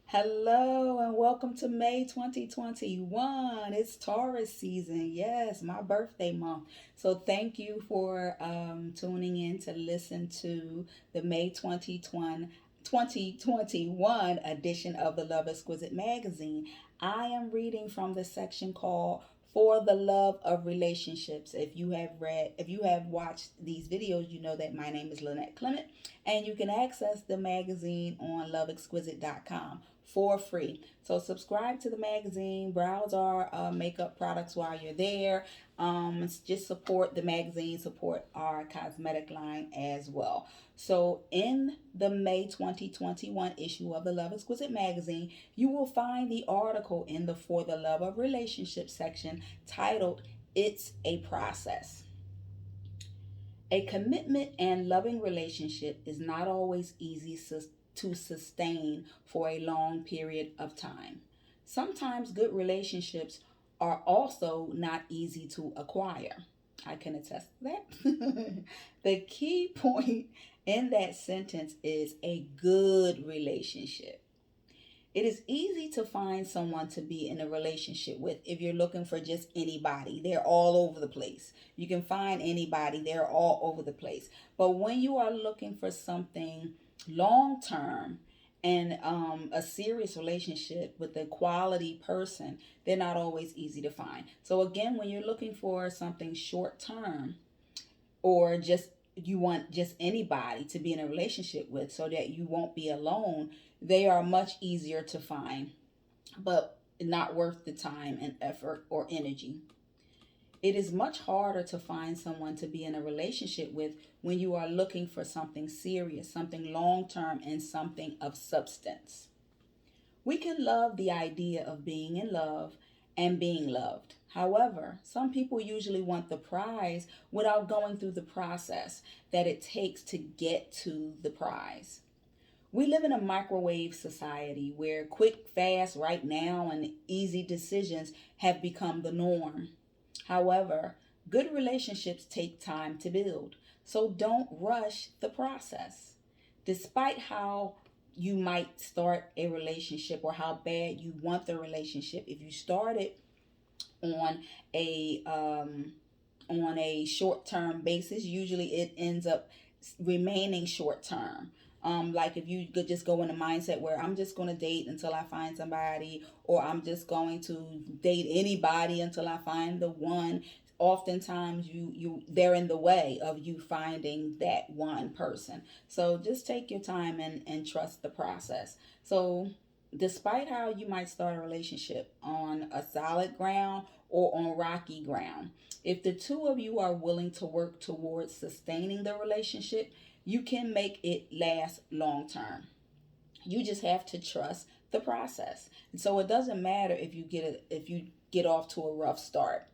Hello and welcome to May 2021. It's Taurus season. Yes, my birthday month. So thank you for tuning in to listen to the May 2021 edition of the Love Exquisite Magazine. I am reading from the section called For the Love of Relationships. If you have watched these videos, you know that my name is Lynette Clement and you can access the magazine on loveexquisite.com for free. So subscribe to the magazine, browse our makeup products while you're there. Just support the magazine, support our cosmetic line as well. So in the May 2021 issue of the Love Exquisite magazine, you will find the article in the For the Love of Relationships section titled It's a Process. A commitment and loving relationship is not always easy to sustain for a long period of time. Sometimes good relationships are also not easy to acquire. I can attest to that. The key point in that sentence is a good relationship. It is easy to find someone to be in a relationship with if you're looking for just anybody. They're all over the place. You can find anybody, they're all over the place. But when you are looking for something long term and a serious relationship with a quality person, they're not always easy to find. So, again, when you're looking for something short term, or just you want just anybody to be in a relationship with so that you won't be alone, they are much easier to find, but not worth the time and effort or energy. It is much harder to find someone to be in a relationship with when you are looking for something serious, something long term, and something of substance. We can love the idea of being in love and being loved. However, some people usually want the prize without going through the process that it takes to get to the prize. We live in a microwave society where quick, fast, right now, and easy decisions have become the norm. However, good relationships take time to build, so don't rush the process. Despite how you might start a relationship or how bad you want the relationship, if you start it on a short term basis, usually it ends up remaining short term. Like if you could just go in a mindset where I'm just going to date until I find somebody, or I'm just going to date anybody until I find the one. Oftentimes, they're in the way of you finding that one person. So just take your time and trust the process. So despite how you might start a relationship on a solid ground or on rocky ground, if the two of you are willing to work towards sustaining the relationship, you can make it last long term. You just have to trust the process. And so it doesn't matter if you get off to a rough start.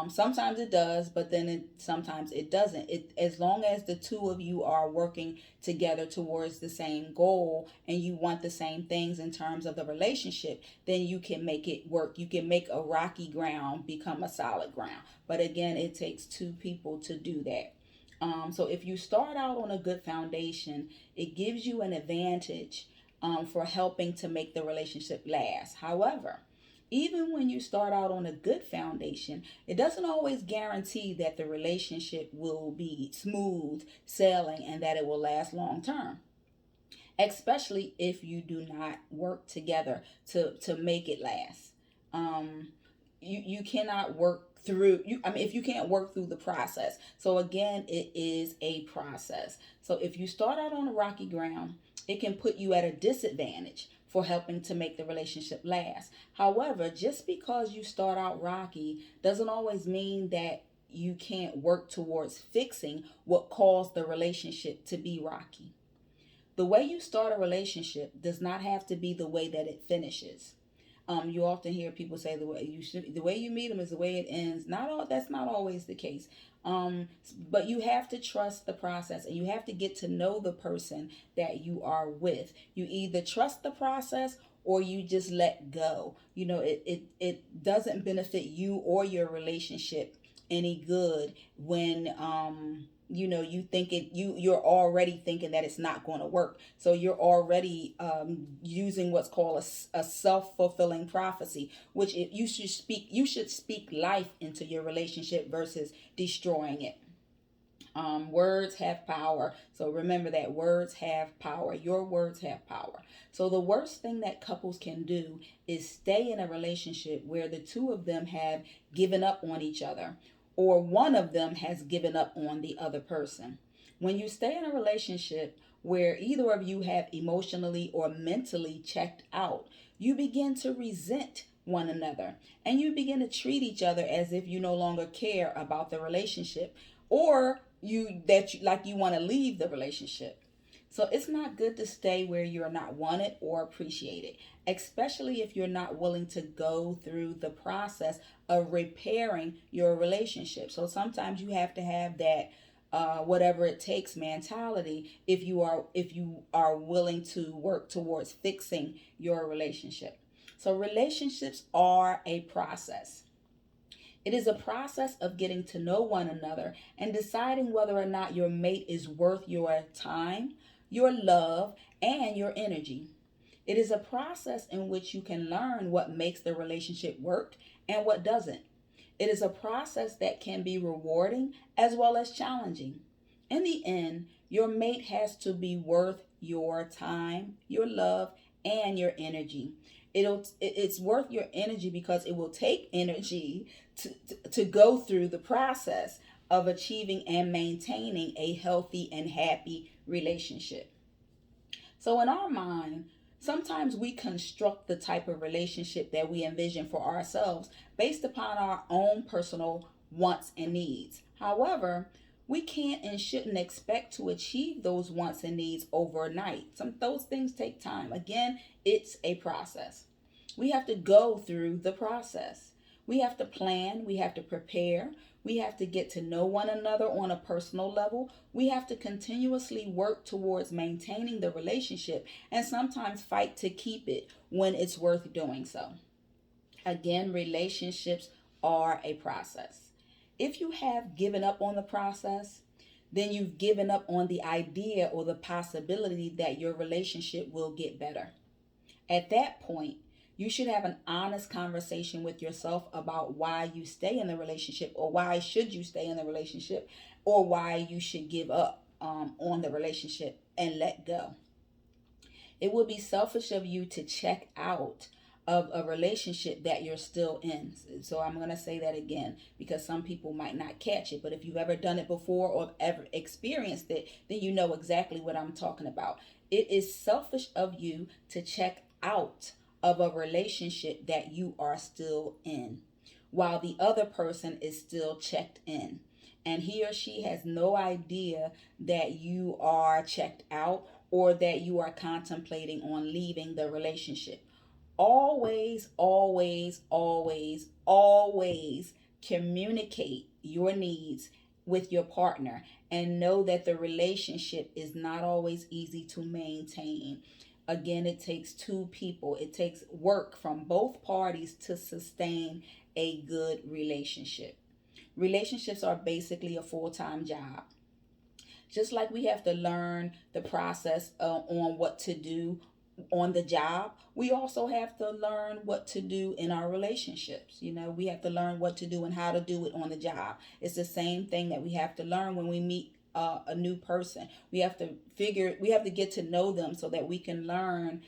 Sometimes it does, but then sometimes it doesn't. As long as the two of you are working together towards the same goal and you want the same things in terms of the relationship, then you can make it work. You can make a rocky ground become a solid ground. But again, it takes two people to do that. So if you start out on a good foundation, it gives you an advantage for helping to make the relationship last. However, even when you start out on a good foundation, it doesn't always guarantee that the relationship will be smooth sailing and that it will last long term, especially if you do not work together to make it last. You cannot work through you I mean if you can't work through the process. So again, it is a process. So if you start out on a rocky ground, it can put you at a disadvantage for helping to make the relationship last. However, just because you start out rocky doesn't always mean that you can't work towards fixing what caused the relationship to be rocky. The way you start a relationship does not have to be the way that it finishes. You often hear people say the way you meet them is the way it ends. Not all That's not always the case. But you have to trust the process and you have to get to know the person that you are with. You either trust the process or you just let go. It doesn't benefit you or your relationship any good when you think you're already thinking that it's not going to work, so you're already using what's called a self-fulfilling prophecy, which you should speak life into your relationship versus destroying it. Words have power. So remember that words have power. Your words have power. So the worst thing that couples can do is stay in a relationship where the two of them have given up on each other, or one of them has given up on the other person. When you stay in a relationship where either of you have emotionally or mentally checked out, you begin to resent one another, and you begin to treat each other as if you no longer care about the relationship, or you want to leave the relationship. So it's not good to stay where you're not wanted or appreciated, especially if you're not willing to go through the process of repairing your relationship. So sometimes you have to have that whatever it takes mentality if you are willing to work towards fixing your relationship. So relationships are a process. It is a process of getting to know one another and deciding whether or not your mate is worth your time, your love, and your energy. It is a process in which you can learn what makes the relationship work and what doesn't. It is a process that can be rewarding as well as challenging. In the end, your mate has to be worth your time, your love, and your energy. It's worth your energy because it will take energy to go through the process of achieving and maintaining a healthy and happy relationship. So, in our mind, sometimes we construct the type of relationship that we envision for ourselves based upon our own personal wants and needs. However, we can't and shouldn't expect to achieve those wants and needs overnight. Those things take time. Again, it's a process. We have to go through the process. We have to plan, we have to prepare, we have to get to know one another on a personal level. We have to continuously work towards maintaining the relationship and sometimes fight to keep it when it's worth doing so. Again, relationships are a process. If you have given up on the process, then you've given up on the idea or the possibility that your relationship will get better. At that point, you should have an honest conversation with yourself about why you stay in the relationship, or why should you stay in the relationship, or why you should give up on the relationship and let go. It would be selfish of you to check out of a relationship that you're still in. So I'm going to say that again because some people might not catch it. But if you've ever done it before or ever experienced it, then you know exactly what I'm talking about. It is selfish of you to check out of a relationship that you are still in while the other person is still checked in. And he or she has no idea that you are checked out or that you are contemplating on leaving the relationship. Always, always, always, always communicate your needs with your partner and know that the relationship is not always easy to maintain. Again, it takes two people, it takes work from both parties to sustain a good relationship. Relationships are basically a full time job. Just like we have to learn the process on what to do on the job, we also have to learn what to do in our relationships. We have to learn what to do and how to do it on the job. It's the same thing that we have to learn when we meet a new person. We have to get to know them so that we can learn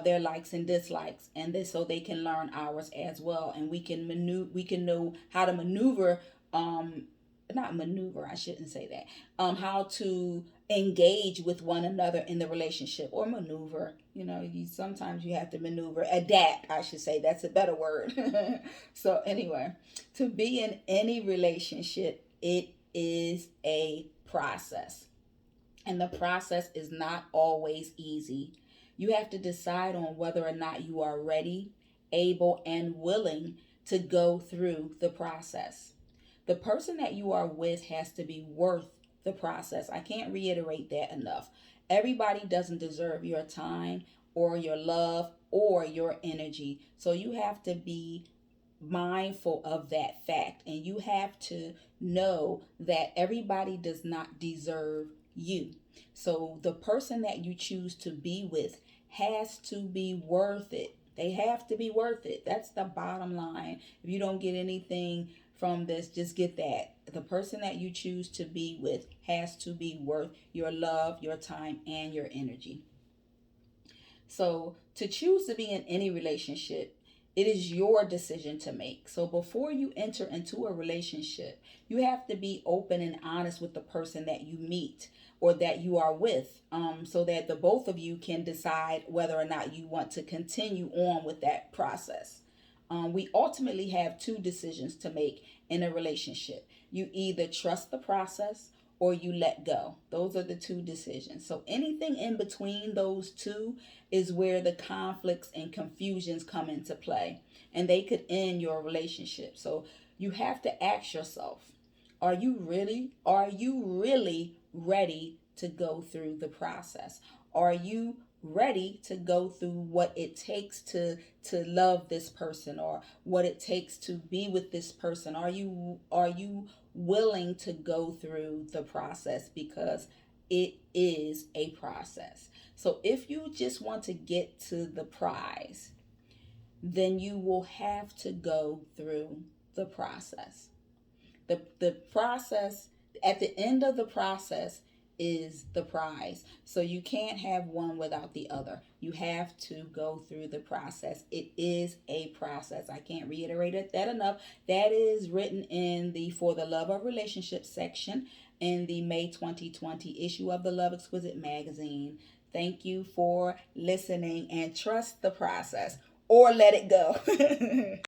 their likes and dislikes, and this so they can learn ours as well, and we can know how to maneuver, not maneuver, I shouldn't say that, how to engage with one another in the relationship, or maneuver. Sometimes you have to maneuver, adapt, I should say, that's a better word. So anyway, to be in any relationship, it is a process, and the process is not always easy. You have to decide on whether or not you are ready, able, and willing to go through the process. The person that you are with has to be worth the process. I can't reiterate that enough. Everybody doesn't deserve your time or your love or your energy. So you have to be mindful of that fact, and you have to know that everybody does not deserve you. So the person that you choose to be with has to be worth it. They have to be worth it. That's the bottom line. If you don't get anything from this, just get that. The person that you choose to be with has to be worth your love, your time, and your energy. So, to choose to be in any relationship, it is your decision to make. So, before you enter into a relationship, you have to be open and honest with the person that you meet or that you are with, so that the both of you can decide whether or not you want to continue on with that process. We ultimately have two decisions to make in a relationship. You either trust the process or you let go. Those are the two decisions. So anything in between those two is where the conflicts and confusions come into play, and they could end your relationship. So you have to ask yourself, are you really ready to go through the process? Are you ready to go through what it takes to love this person, or what it takes to be with this person? Are you willing to go through the process, because it is a process. So if you just want to get to the prize, then you will have to go through the process. The process, at the end of the process, is the prize. So you can't have one without the other. You have to go through the process. It is a process. I can't reiterate it that enough. That is written in the For the Love of Relationships section in the May 2020 issue of the Love Exquisite Magazine. Thank you for listening, and trust the process or let it go.